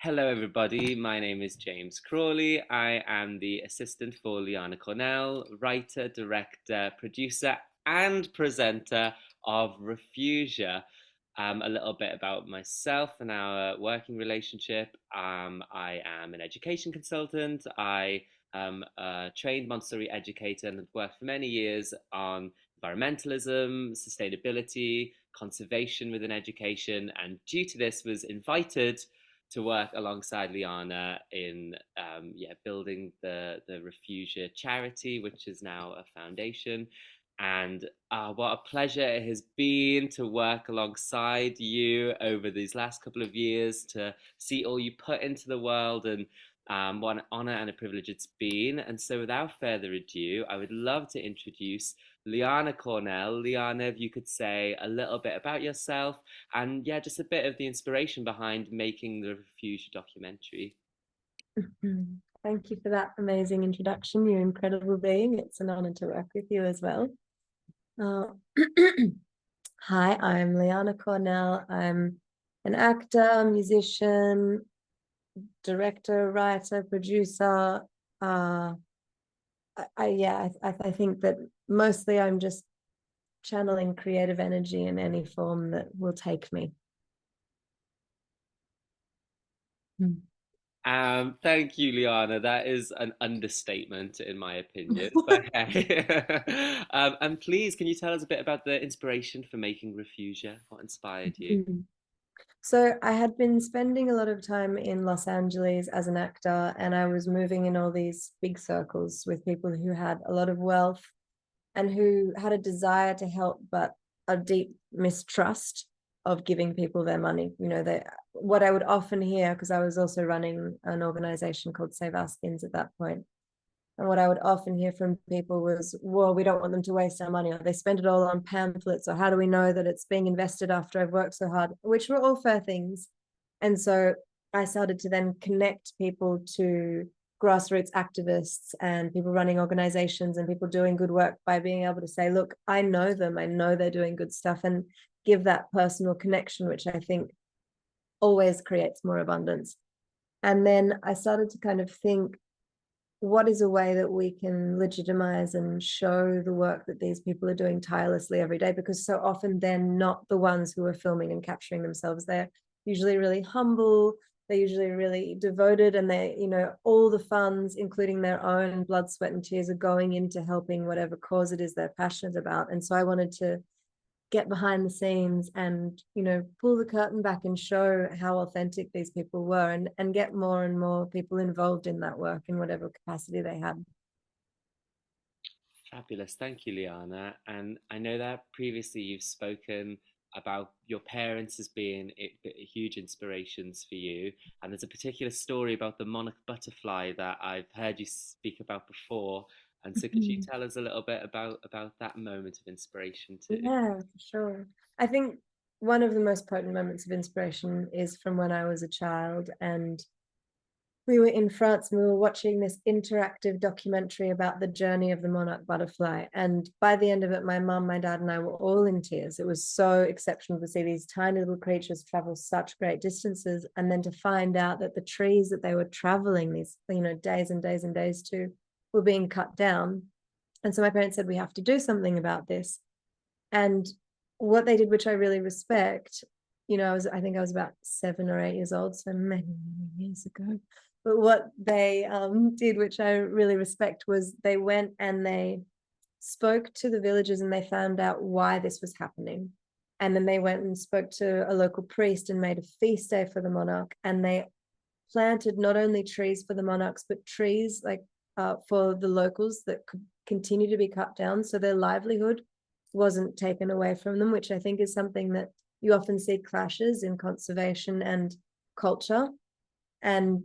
Hello, everybody. My name is James Crawley. I am the assistant for Liana Cornell, writer, director, producer, and presenter of Refugia. A little bit about myself and our working relationship. I am an education consultant. I am a trained Montessori educator and have worked for many years on environmentalism, sustainability, conservation within education, and due to this was invited to work alongside Liana in building the Refugia charity, which is now a foundation. And what a pleasure it has been to work alongside you over these last couple of years, to see all you put into the world, and what an honor and a privilege it's been. And so, without further ado, I would love to introduce Liana Cornell. Liana, if you could say a little bit about yourself and yeah, just a bit of the inspiration behind making the Refugia documentary. Thank you for that amazing introduction. You're an incredible being. It's an honor to work with you as well. Hi, I'm Liana Cornell. I'm an actor, musician, director, writer, producer. I think that mostly I'm just channeling creative energy in any form that will take me. Thank you, Liana. That is an understatement, in my opinion. But hey. And please, can you tell us a bit about the inspiration for making Refugia? What inspired you? So I had been spending a lot of time in Los Angeles as an actor, and I was moving in all these big circles with people who had a lot of wealth and who had a desire to help, but a deep mistrust of giving people their money. What I would often hear, because I was also running an organization called Save Our Skins at that point, and what I would often hear from people was, well, we don't want them to waste our money, or they spend it all on pamphlets, or how do we know that it's being invested after I've worked so hard, which were all fair things. And so I started to then connect people to grassroots activists and people running organizations and people doing good work by being able to say, look, I know them, I know they're doing good stuff, and give that personal connection, which I think always creates more abundance. And then I started to kind of think, what is a way that we can legitimize and show the work that these people are doing tirelessly every day? Because so often they're not the ones who are filming and capturing themselves. They're usually really humble, they're usually really devoted, and all the funds, including their own blood, sweat, and tears, are going into helping whatever cause it is they're passionate about. And so I wanted to get behind the scenes and pull the curtain back and show how authentic these people were, and get more and more people involved in that work in whatever capacity they had. Fabulous. Thank you, Liana. And I know that previously you've spoken about your parents as being huge inspirations for you. And there's a particular story about the monarch butterfly that I've heard you speak about before. And so could you tell us a little bit about that moment of inspiration too? Yeah, for sure. I think one of the most potent moments of inspiration is from when I was a child, and we were in France and we were watching this interactive documentary about the journey of the monarch butterfly. And by the end of it, my mum, my dad, and I were all in tears. It was so exceptional to see these tiny little creatures travel such great distances, and then to find out that the trees that they were traveling these, days and days and days to, were being cut down. And so my parents said, we have to do something about this. And what they did, which I really respect, I think I was about 7 or 8 years old, so many, many years ago. But what they did, which I really respect, was they went and they spoke to the villagers and they found out why this was happening. And then they went and spoke to a local priest and made a feast day for the monarch. And they planted not only trees for the monarchs, but trees for the locals that could continue to be cut down, so their livelihood wasn't taken away from them, which I think is something that you often see clashes in conservation and culture. And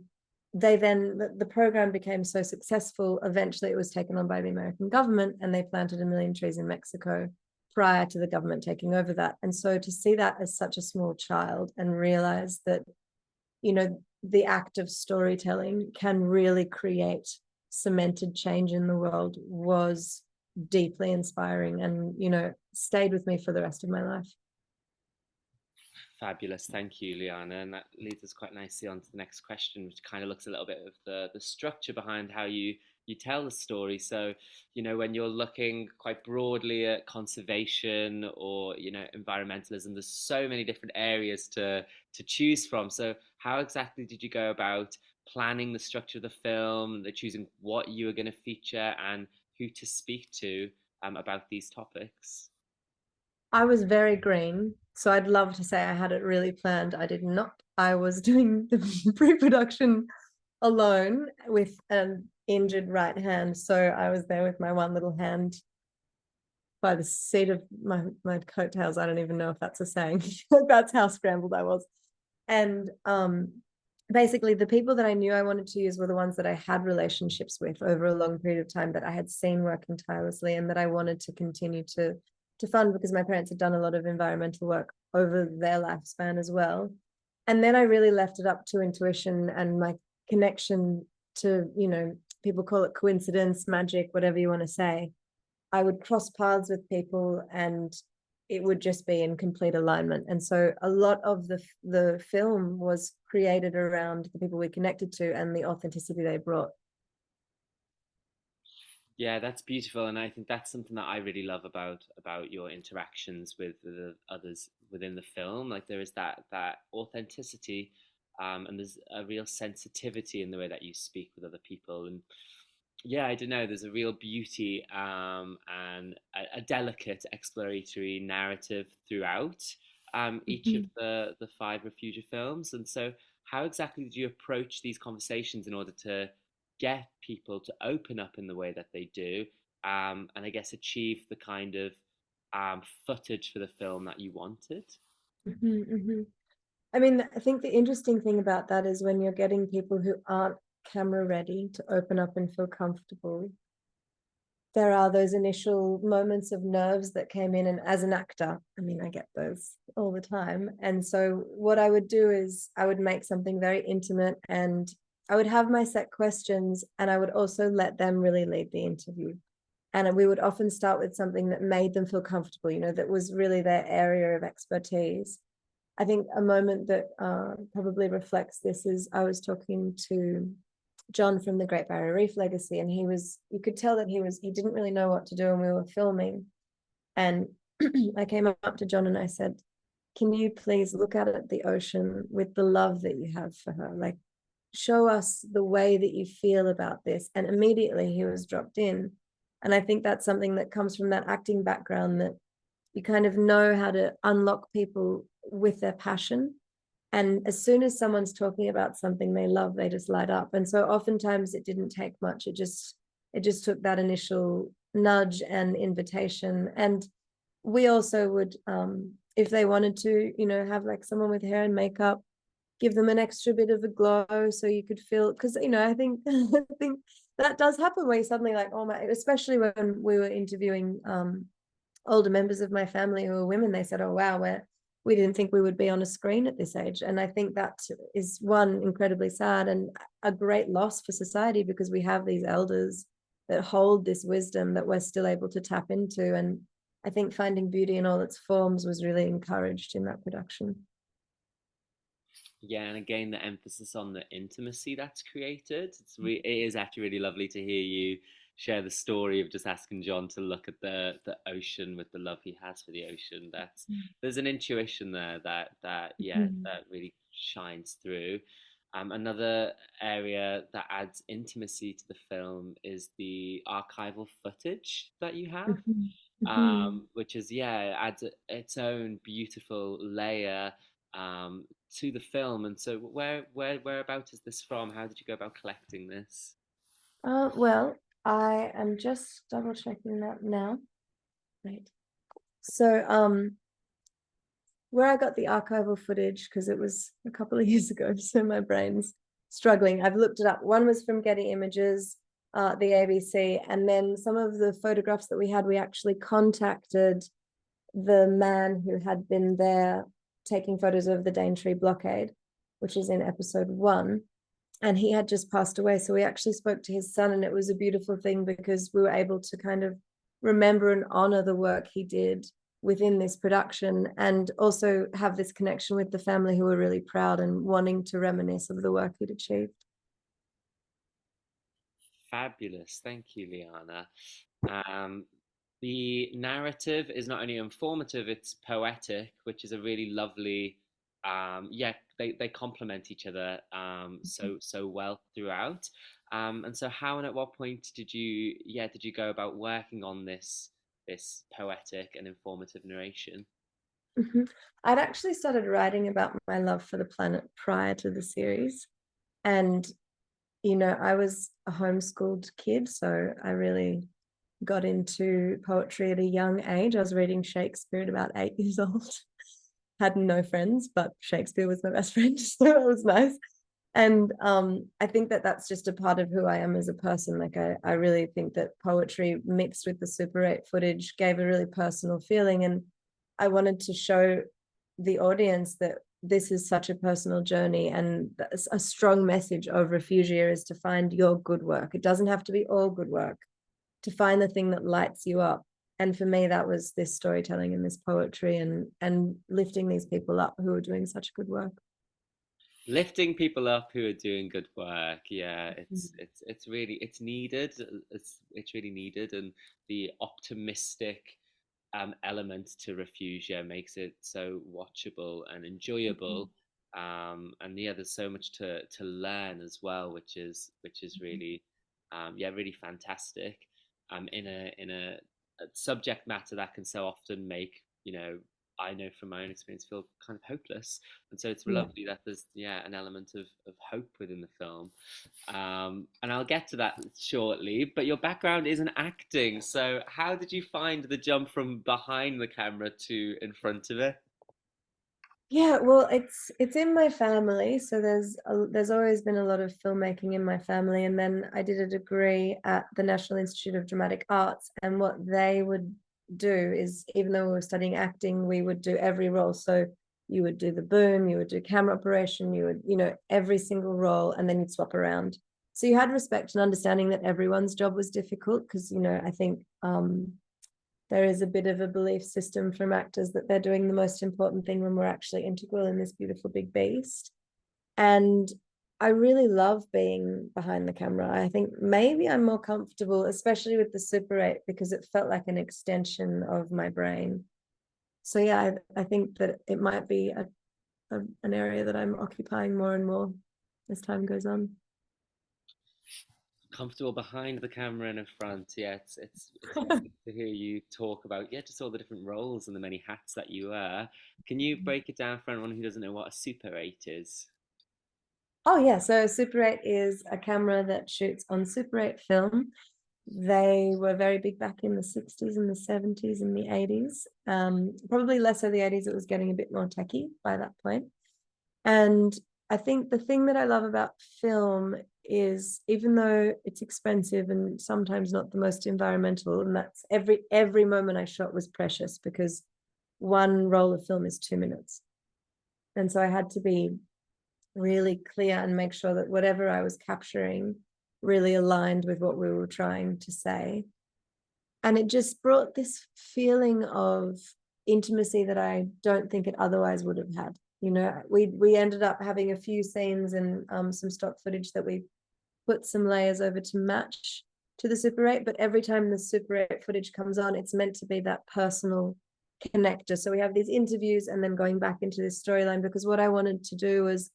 the program became so successful, eventually it was taken on by the American government, and they planted 1 million trees in Mexico prior to the government taking over that. And so to see that as such a small child and realize that, the act of storytelling can really create cemented change in the world was deeply inspiring, and stayed with me for the rest of my life. Fabulous, thank you, Liana. And that leads us quite nicely on to the next question, which kind of looks a little bit of the structure behind how you tell the story. So, when you're looking quite broadly at conservation or environmentalism, there's so many different areas to choose from. So, how exactly did you go about planning the structure of the film, the choosing what you were going to feature and who to speak to about these topics? I was very green, so I'd love to say I had it really planned. I did not. I was doing the pre-production alone with an injured right hand. So I was there with my one little hand by the seat of my coattails. I don't even know if that's a saying. That's how scrambled I was. And basically the people that I knew I wanted to use were the ones that I had relationships with over a long period of time, that I had seen working tirelessly and that I wanted to continue to fund, because my parents had done a lot of environmental work over their lifespan as well. And then I really left it up to intuition and my connection to, people call it coincidence, magic, whatever you want to say. I would cross paths with people and it would just be in complete alignment. And so a lot of the film was created around the people we connected to and the authenticity they brought. Yeah, that's beautiful, and I think that's something that I really love about your interactions with the others within the film. Like there is that authenticity, and there's a real sensitivity in the way that you speak with other people, and yeah, I don't know. There's a real beauty and a delicate exploratory narrative throughout each of Mhm. the five Refugia films. And so, how exactly did you approach these conversations in order to get people to open up in the way that they do, and I guess achieve the kind of footage for the film that you wanted? Mhm, mhm. I mean, I think the interesting thing about that is when you're getting people who aren't camera ready to open up and feel comfortable, there are those initial moments of nerves that came in. And as an actor, I mean, I get those all the time. And so what I would do is I would make something very intimate and I would have my set questions and I would also let them really lead the interview. And we would often start with something that made them feel comfortable, that was really their area of expertise. I think a moment that probably reflects this is I was talking to John from the Great Barrier Reef Legacy, and you could tell that he didn't really know what to do, and we were filming. And I came up to John and I said, can you please look at the ocean with the love that you have for her? Like, show us the way that you feel about this. And immediately he was dropped in. And I think that's something that comes from that acting background, that you kind of know how to unlock people with their passion. And as soon as someone's talking about something they love, they just light up. And so oftentimes it didn't take much. It just took that initial nudge and invitation. And we also would, if they wanted to, have like someone with hair and makeup, give them an extra bit of a glow so you could feel, because I think I think that does happen where you suddenly like, oh my, especially when we were interviewing older members of my family who were women, they said, oh wow, we didn't think we would be on a screen at this age. And I think that is one, incredibly sad and a great loss for society, because we have these elders that hold this wisdom that we're still able to tap into. And I think finding beauty in all its forms was really encouraged in that production. Yeah, and again, the emphasis on the intimacy that's created. It is actually really lovely to hear you share the story of just asking John to look at the ocean with the love he has for the ocean. That's There's an intuition there that yeah, Mhm. that really shines through. Another area that adds intimacy to the film is the archival footage that you have, Mhm. Mhm. which is yeah adds its own beautiful layer um, to the film. And so, whereabout is this from? How did you go about collecting this? Well, I am just double checking that now. Right. So, where I got the archival footage, because it was a couple of years ago, so my brain's struggling. I've looked it up. One was from Getty Images, the ABC, and then some of the photographs that we had, we actually contacted the man who had been there taking photos of the Daintree blockade, which is in episode 1. And he had just passed away. So we actually spoke to his son, and it was a beautiful thing because we were able to kind of remember and honor the work he did within this production, and also have this connection with the family who were really proud and wanting to reminisce of the work he'd achieved. Fabulous. Thank you, Liana. Um, the narrative is not only informative, it's poetic, which is a really lovely, yeah, they complement each other so well throughout. And so how and at what point did you go about working on this poetic and informative narration? Mhm. I'd actually started writing about my love for the planet prior to the series. And, I was a homeschooled kid, so I really got into poetry at a young age. I was reading Shakespeare at about 8 years old. Had no friends, but Shakespeare was my best friend, so it was nice. And I think that that's just a part of who I am as a person. Like I really think that poetry mixed with the Super 8 footage gave a really personal feeling, and I wanted to show the audience that this is such a personal journey, and a strong message of Refugia is to find your good work. It doesn't have to be all good work, to find the thing that lights you up. And for me, that was this storytelling and this poetry, and lifting these people up who are doing such good work. Lifting people up who are doing good work. Yeah, Mhm. it's really it's needed. It's really needed, and the optimistic element to Refugia makes it so watchable and enjoyable. And yeah, there's so much to learn as well, which is really yeah, really fantastic. In a subject matter that can so often make, I know from my own experience, feel kind of hopeless. And so it's Yeah. lovely that there's, yeah, an element of hope within the film. And I'll get to that shortly. But your background is in acting, so how did you find the jump from behind the camera to in front of it? Yeah, well, it's in my family, so there's always been a lot of filmmaking in my family, and then I did a degree at the National Institute of Dramatic Arts, and what they would do is, even though we were studying acting, we would do every role. So you would do the boom, you would do camera operation, you would, every single role, and then you'd swap around. So you had respect and understanding that everyone's job was difficult, because I think there is a bit of a belief system from actors that they're doing the most important thing when we're actually integral in this beautiful big beast. And I really love being behind the camera. I think maybe I'm more comfortable, especially with the Super 8, because it felt like an extension of my brain. So yeah, I think that it might be an area that I'm occupying more and more as time goes on. Comfortable behind the camera and in front. Yeah, it's lovely to hear you talk about, yeah, just all the different roles and the many hats that you wear. Can you break it down for anyone who doesn't know what a Super 8 is? Oh yeah, so Super 8 is a camera that shoots on Super 8 film. They were very big back in the 60s and the 70s and the 80s. Probably less so the 80s, it was getting a bit more techy by that point. And I think the thing that I love about film is, even though it's expensive and sometimes not the most environmental, and that's every moment I shot was precious, because one roll of film is 2 minutes. And so I had to be really clear and make sure that whatever I was capturing really aligned with what we were trying to say. And it just brought this feeling of intimacy that I don't think it otherwise would have had. We ended up having a few scenes and some stock footage that we put some layers over to match to the Super 8, but every time the Super 8 footage comes on, it's meant to be that personal connector. So we have these interviews and then going back into this storyline, because what I wanted to do was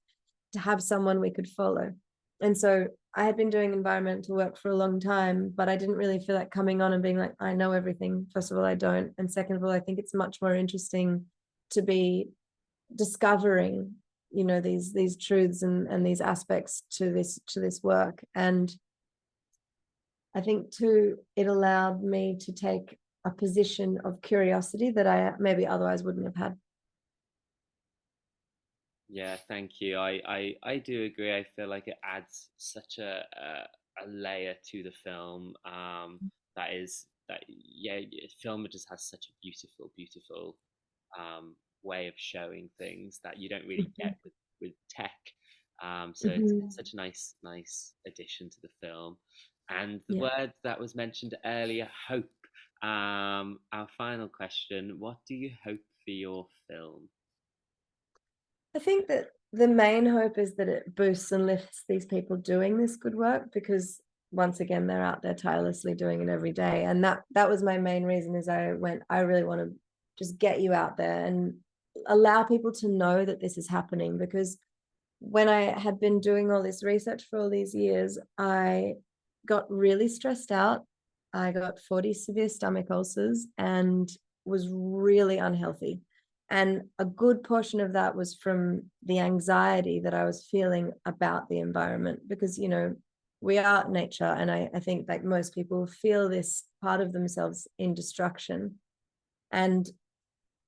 to have someone we could follow. And so I had been doing environmental work for a long time, but I didn't really feel like coming on and being like, I know everything. First of all, I don't. And second of all, I think it's much more interesting to be discovering, these truths and these aspects to this work. And I think too, it allowed me to take a position of curiosity that I maybe otherwise wouldn't have had. Yeah, thank you. I do agree. I feel like it adds such a layer to the film. That is that yeah, film just has such a beautiful um, way of showing things that you don't really Mhm. get with tech. So it's Mhm. such a nice addition to the film. And the Yeah. word that was mentioned earlier, hope. Our final question: what do you hope for your film? I think that the main hope is that it boosts and lifts these people doing this good work, because once again they're out there tirelessly doing it every day. And that was my main reason, is I really want to just get you out there and allow people to know that this is happening. Because when I had been doing all this research for all these years, I got really stressed out. I got 40 severe stomach ulcers and was really unhealthy. And a good portion of that was from the anxiety that I was feeling about the environment, because, we are nature. And I think like most people feel this part of themselves in destruction. And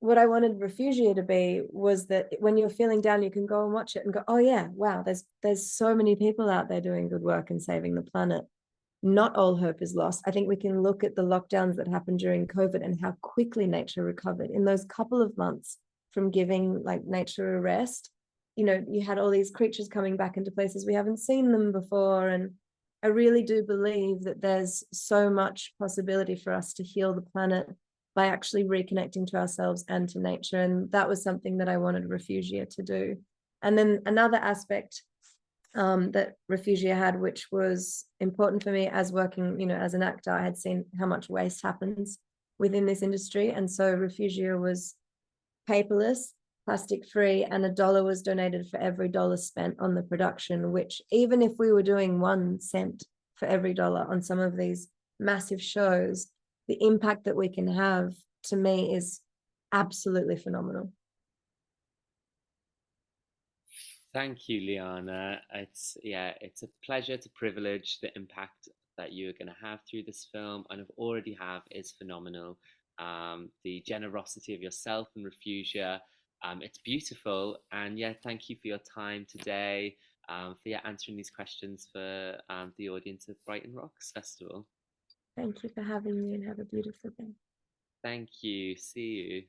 what I wanted Refugia to be was that when you're feeling down, you can go and watch it and go, oh yeah, wow, there's so many people out there doing good work and saving the planet. Not all hope is lost. I think we can look at the lockdowns that happened during COVID and how quickly nature recovered in those couple of months from giving like nature a rest. You had all these creatures coming back into places we haven't seen them before. And I really do believe that there's so much possibility for us to heal the planet by actually reconnecting to ourselves and to nature. And that was something that I wanted Refugia to do. And then another aspect that Refugia had, which was important for me as working, as an actor, I had seen how much waste happens within this industry. And so Refugia was paperless, plastic free, and $1 was donated for every dollar spent on the production, which even if we were doing 1 cent for every dollar on some of these massive shows, the impact that we can have, to me, is absolutely phenomenal. Thank you, Liana. It's a pleasure to privilege. The impact that you're going to have through this film and have already have is phenomenal. The generosity of yourself and Refugia, it's beautiful. And yeah, thank you for your time today, for answering these questions for the audience of Brighton Rocks Festival. Thank you for having me, and have a beautiful day. Thank you. See you.